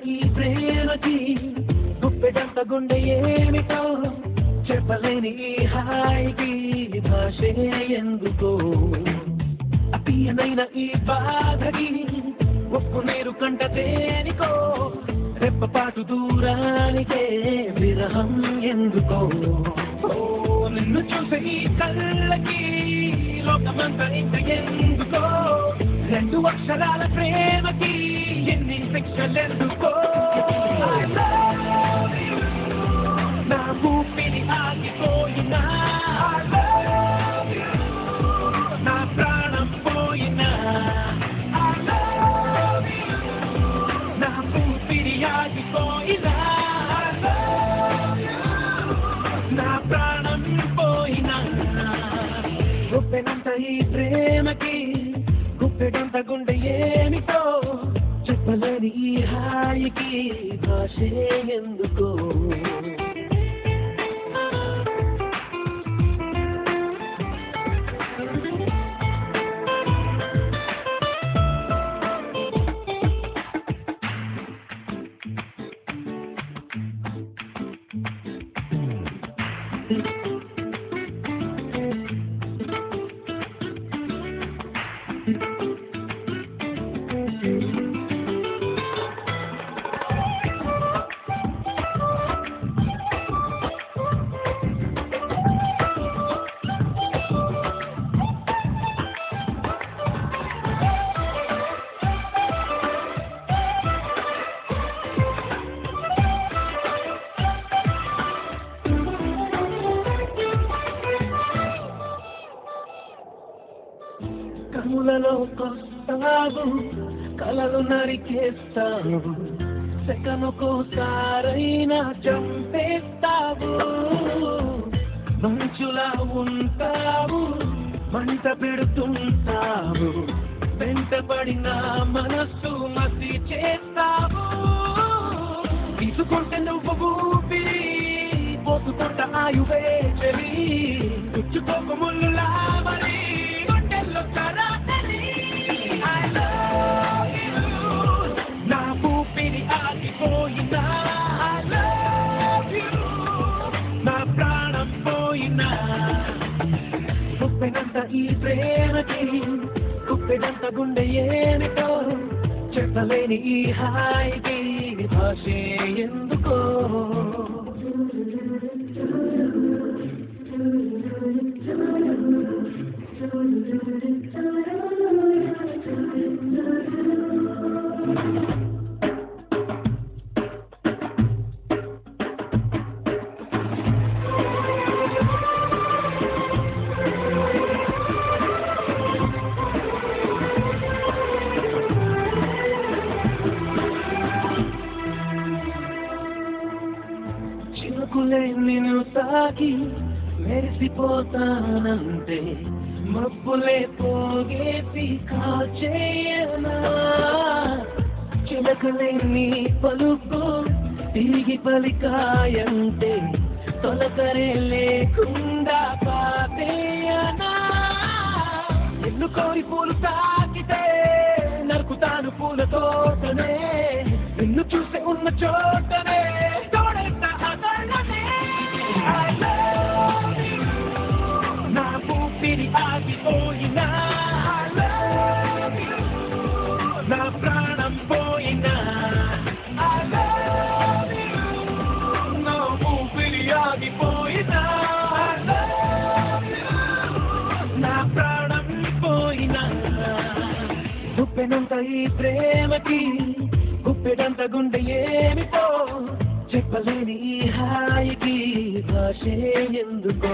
ఈ ప్రేమకి గుప్పెడంత గుండె ఏమిటో చెప్పలేని ఈ హాయికి భాషే ఎందుకో అతీయనైన ఈ బాధకి ఒప్పు నీరు కంట దేనికో రెప్పపాటు దూరానికే విరహం ఎందుకో నిన్ను చూసే ఈ కళ్ళకి లోకమంతా ఇంత ఎందుకో రెండు అక్షరాల ప్రేమకి ఎన్ని శిక్షలెందుకో నా ఊపిరి ఆగిపోయినా నా ప్రాణం పోయినా నా ఊపిరి ఆగిపోయినా నా ప్రాణం పోయినా గుప్పెనంత ఈ ప్రేమకి గుప్పెడంత గుండె ఏమిటో చెప్పలేని ఈ హాయికి భాషే ఎందుకో కనులలోకొస్తావు కలలు నరికేస్తావు సెకనుకోసారైనా చంపేస్తావు మంచులా ఉంటావు మంట పెడుతుంటావు వెంటబడిన మనస్సు మసి చేస్తావు తీసుకుంటే నువ్వు ఊపిరి పోతుకుంట ఆయువే చెలి చుట్టుకోక ముళ్ళులా మరి గుండెల్లో కరాతని I love you నా ఊపిరి ఆగిపోయినా I love you నా ప్రాణం పోయినా గుప్పెనంత ఈ ప్రేమకి గుప్పెడంత గుండె ఏమిటో చెప్పలేని ఈ హాయికి భాషే ఎందుకో చినుకులే నిన్ను తాకి మెరిసిపోతానంటే మబ్బులే పోగేసి కాచేయనా చిలకలే నీ పలుకు తిరిగి పలికాయంటే తొలకరే లేకుండా పాపేయనా ఎన్ను కోరి పూలు తాకితే నరుకుతాను పూల తోటనే నిన్ను చూసే ఉన్న చోటనే తోడేస్తా అదననే I love you నా ఊపిరి ఆగిపోయినా I love you నా ప్రాణం పోయినా I love you నా ఊపిరి ఆగిపోయినా I love you నా ప్రాణం పోయినా గుప్పెనంత ఈ ప్రేమకి గుప్పెడంత గుండె ఏమిటో చెప్పలేని ఈ హాయికి భాషే ఎందుకో